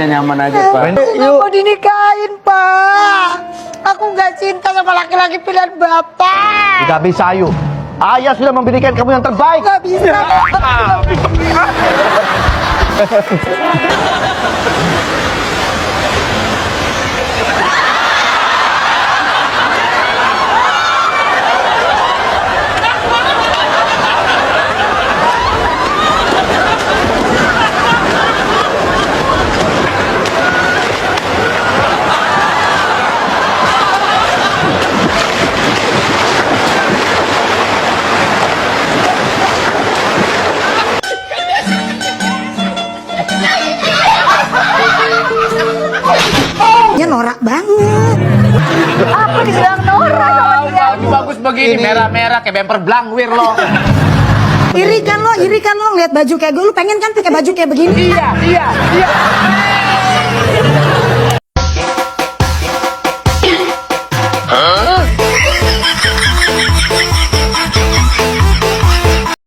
Nyaman aja, Pak. Nggak mau dinikahin, Pak. Aku nggak cinta sama laki-laki pilihan Bapak. Tidak bisa, Ayu. Ayah sudah memberikan kamu yang terbaik. Nggak bisa. Dia norak banget. Aku dibilang Nora sama dia. Baju bagus begini, merah-merah kayak bemper blangwir lo. Iri kan lo, lihat baju kayak gue. Lu pengen kan pakai baju kayak begini? Iya.